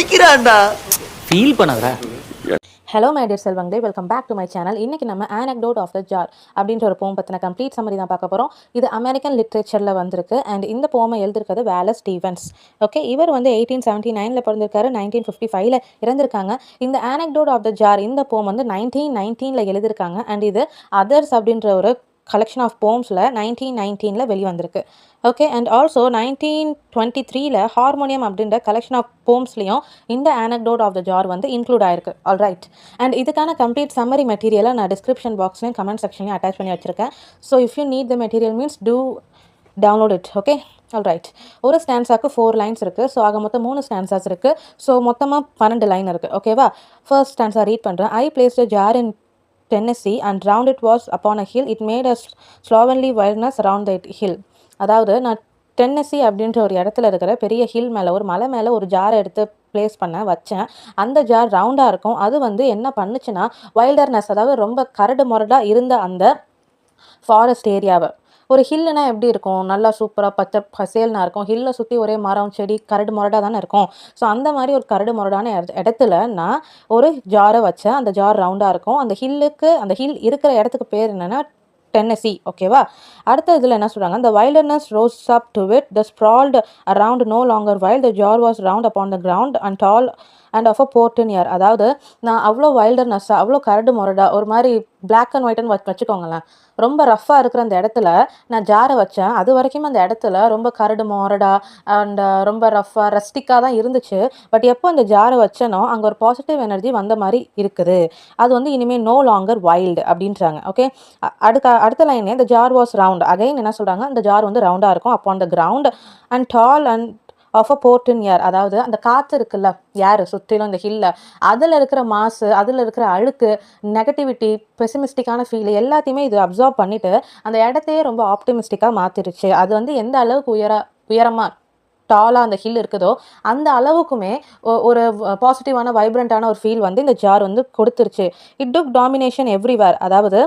நடிக்கிறான்டா. Feel பண்ணாதடா. Hello my dear செல்வங்களே, welcome back to my channel. இன்றைக்கி நம்ம ஆனக்டோட் ஆஃப் த ஜார் அப்படின்ற ஒரு போம் பற்றின கம்ப்ளீட் சம்மரி தான் பார்க்க போகிறோம். இது அமெரிக்கன் லிட்ரேச்சரில் வந்திருக்கு அண்ட் இந்த போமை எழுதிருக்கிறது வேலஸ் ஸ்டீவன்ஸ். ஓகே, இவர் வந்து 1879 பிறந்திருக்காரு, 1955 இறந்திருக்காங்க. இந்த ஆனக்டோட் ஆஃப் த ஜார் இந்த போம் வந்து 1919 எழுதியிருக்காங்க அண்ட் இது அதர்ஸ் அப்படின்ற ஒரு கலெக்ஷன் ஆஃப் போம்ஸில் 1919 வெளிவந்திருக்கு. ஓகே, அண்ட் ஆல்சோ 1923 ஹார்மோனியம் அப்படின்ற கலெக்ஷன் ஆஃப் போம்ஸ்லையும் இந்த ஆனக்டோட் ஆஃப் த ஜார் வந்து இன்க்ளூட் ஆயிருக்கு. ஆல் ரைட், அண்ட் இதுக்கான கம்ப்ளீட் சம்மரி மெட்டீரியலை நான் டிஸ்கிரிப்ஷன் பாக்ஸ்லையும் கமெண்ட் செக்ஷன்லையும் அட்டாச் பண்ணி வச்சுருக்கேன். So if you need the material means to download it. Okay, all right. ஒரு ஸ்டான்ஸாக்கு 4 லைன்ஸ் இருக்குது. ஸோ ஆக மொத்தம் 3 ஸ்டான்ஸாஸ் இருக்குது. ஸோ மொத்தமாக 12 லைன் இருக்குது. ஓகேவா? ஃபர்ஸ்ட் ஸ்டான்ஸா ரீட் பண்ணுறேன். ஐ placed a jar in Tennessee and round it was upon a hill. It made a slovenly wilderness around that hill. அதாவது நான் டென்னசி அப்படின்ற ஒரு இடத்துல இருக்கிற பெரிய ஹில் மேலே, ஒரு மலை மேலே ஒரு ஜாரை எடுத்து ப்ளேஸ் பண்ண வச்சேன். அந்த ஜார் ரவுண்டாக இருக்கும். அது வந்து என்ன பண்ணுச்சுன்னா வைல்டர்னஸ், அதாவது ரொம்ப கரடு முரடாக இருந்த அந்த ஃபாரஸ்ட் ஏரியாவை, ஒரு ஹில்லுனா எப்படி இருக்கும், நல்லா சூப்பராக பச்சை பசேல்னா இருக்கும். ஹில்லை சுற்றி ஒரே மரம் செடி கரடு முரடாக தானே இருக்கும். ஸோ அந்த மாதிரி ஒரு கரடு முரடான இடத்துல நான் ஒரு ஜாரை வச்சேன். அந்த ஜார் ரவுண்டாக இருக்கும். அந்த ஹில் இருக்கிற இடத்துக்கு பேர் என்னென்னா டென்னசி. ஓகேவா? அடுத்த இதில் என்ன சொல்கிறாங்க, the wilderness rose up to it, the sprawled around no longer while the jar was round upon the ground and tall and of a 14 year. அதாவது நான் அவ்வளோ வைல்டர்னஸ்ஸாக, அவ்வளோ கரடு முரடா, ஒரு மாதிரி பிளாக் அண்ட் ஒயிட்னு வச்சுக்கோங்களேன், ரொம்ப ரஃப்பாக இருக்கிற அந்த இடத்துல நான் ஜாரை வச்சேன். அது வரைக்கும் அந்த இடத்துல ரொம்ப கரடு முரடா அண்ட் ரொம்ப ரஃப்பாக ரஸ்டிக்காக தான் இருந்துச்சு. பட் எப்போ அந்த ஜாரை வச்சனோ அங்கே ஒரு பாசிட்டிவ் எனர்ஜி வந்த மாதிரி இருக்குது. அது வந்து இனிமேல் நோ லாங்கர் வைல்டு அப்படின்றாங்க. ஓகே, அடுத்த லைனே the jar was round. Again என்ன சொல்கிறாங்க, அந்த ஜார் வந்து ரவுண்டாக இருக்கும். upon the ground and tall and of a 14 year. அதாவது அந்த காற்று இருக்குல்ல, யார் சுற்றிலும் இந்த ஹில்ல, அதில் இருக்கிற மாசு, அதில் இருக்கிற அழுக்கு, நெகட்டிவிட்டி, பெசிமிஸ்டிக்கான ஃபீல் எல்லாத்தையுமே இது அப்சர்வ் பண்ணிவிட்டு அந்த இடத்தையே ரொம்ப ஆப்டிமிஸ்டிக்காக மாற்றிருச்சு. அது வந்து எந்த அளவுக்கு உயரமாக டாலாக அந்த ஹில் இருக்குதோ அந்த அளவுக்குமே ஒரு பாசிட்டிவான வைப்ரண்ட்டான ஒரு ஃபீல் வந்து இந்த ஜார் வந்து கொடுத்துருச்சு. It took domination everywhere. அதாவது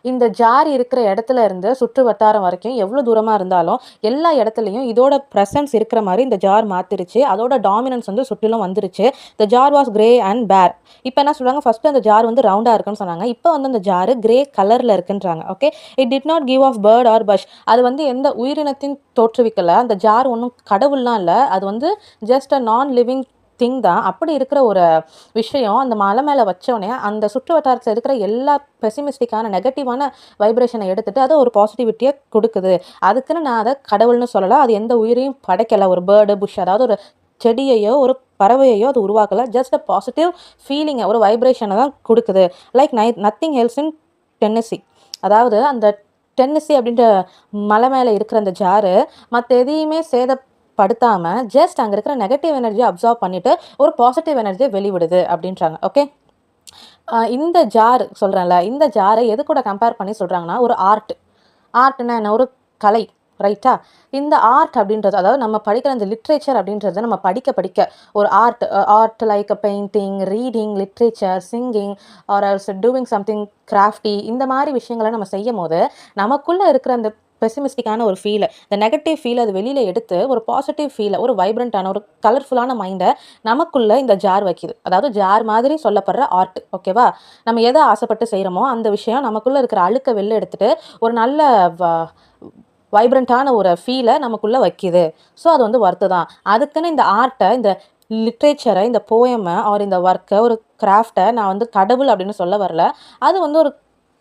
இந்த ஜார் இருக்கிற இடத்துல இருந்து சுற்று வட்டாரம் வரைக்கும் எவ்வளோ தூரமாக இருந்தாலும் எல்லா இடத்துலையும் இதோட ப்ரெசன்ஸ் இருக்கிற மாதிரி இந்த ஜார் மாற்றிருச்சு. அதோட டாமினன்ஸ் வந்து சுற்றிலும் வந்துருச்சு. The jar was grey and bare. இப்போ என்ன சொல்கிறாங்க, ஃபஸ்ட்டு அந்த ஜார் வந்து ரவுண்டாக இருக்குன்னு சொன்னாங்க. இப்போ வந்து அந்த ஜாரு கிரே கலரில் இருக்குன்றாங்க. Okay, it did not give off bird or bush. அது வந்து எந்த உயிரினத்தின் தோற்றுவிக்கலை. அந்த ஜார் ஒன்றும் கடவுள்லாம் இல்லை. அது வந்து ஜஸ்ட் அ நான் லிவிங் திங் தான். அப்படி இருக்கிற ஒரு விஷயம் அந்த மலை மேலே வச்சோடனே அந்த சுற்று வட்டாரத்தில் இருக்கிற எல்லா பெசிமிஸ்டிக்கான நெகட்டிவான வைப்ரேஷனை எடுத்துகிட்டு அதை ஒரு பாசிட்டிவிட்டியை கொடுக்குது. அதுக்குன்னு நான் அதை கடவுள்னு சொல்லலை. அது எந்த உயிரையும் படைக்கலை. ஒரு பேர்டு புஷ், அதாவது ஒரு செடியையோ ஒரு பறவையோ அது உருவாக்கலை. ஜஸ்ட் அ பாசிட்டிவ் ஃபீலிங்கை, ஒரு வைப்ரேஷனை தான் கொடுக்குது. Like nothing else in Tennessee. அதாவது அந்த டென்னசி அப்படின்ற மலை மேலே இருக்கிற அந்த ஜாரு மற்ற எதையுமே படுத்தாமல் ஜஸ்ட் அங்கே இருக்கிற நெகட்டிவ் எனர்ஜியை அப்சர்வ் பண்ணிவிட்டு ஒரு பாசிட்டிவ் எனர்ஜியை வெளிவிடுது அப்படின்றாங்க. ஓகே, இந்த ஜார் சொல்கிறேன்ல, இந்த ஜாரை எது கூட கம்பேர் பண்ணி சொல்கிறாங்கன்னா ஒரு ஆர்ட்னா என்ன, ஒரு கலை. ரைட்டா? இந்த ஆர்ட் அப்படின்றது, அதாவது நம்ம படிக்கிற இந்த லிட்ரேச்சர் அப்படின்றது நம்ம படிக்க ஒரு art like painting, reading, literature, singing are also doing something crafty, இந்த மாதிரி விஷயங்களை நம்ம செய்யும் போது நமக்குள்ளே இருக்கிற அந்த பெசிமிஸ்டிக்கான ஒரு ஃபீலை, இந்த நெகட்டிவ் ஃபீல் அது வெளியில் எடுத்து ஒரு பாசிட்டிவ் ஃபீலை, ஒரு வைப்ரண்ட்டான ஒரு கலர்ஃபுல்லான மைண்டை நமக்குள்ளே இந்த ஜார் வைக்கிது. அதாவது ஜார் மாதிரி சொல்லப்படுற ஆர்ட். ஓகேவா? நம்ம எதை ஆசைப்பட்டு செய்கிறோமோ அந்த விஷயம் நமக்குள்ளே இருக்கிற அழுக்க வெளில எடுத்துகிட்டு ஒரு நல்ல வைப்ரண்ட்டான ஒரு ஃபீலை நமக்குள்ளே வைக்கிது. ஸோ அது வந்து ஒர்த்து தான். அதுக்குன்னு இந்த ஆர்ட்டை, இந்த லிட்ரேச்சரை, இந்த போயமை ஆர் இந்த ஒர்க்கை, ஒரு கிராஃப்டை நான் வந்து கடவுள் அப்படின்னு சொல்ல வரல. அது வந்து ஒரு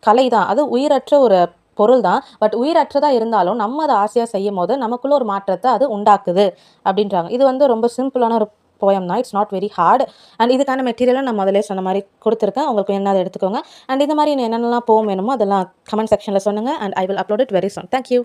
கலை தான். அது உயிரற்ற ஒரு பொருள் தான். பட் உயிரற்றதாக இருந்தாலும் நம்ம அதை ஆசையாக செய்யும் போது நமக்குள்ள ஒரு மாற்றத்தை அது உண்டாக்குது அப்படின்றாங்க. இது வந்து ரொம்ப சிம்பிளான ஒரு போயம் தான். It's not very hard. And இதுக்கான மெட்டீரியலை நான் முதலே சொன்ன மாதிரி கொடுத்துருக்கேன். உங்களுக்கு என்ன அதை எடுத்துக்கோங்க. அண்ட் இந்த மாதிரி என்னென்னலாம் போம் வேணுமோ அதெல்லாம் கமெண்ட் செக்ஷனில் சொல்லுங்கள். And I will upload it very soon. Thank you.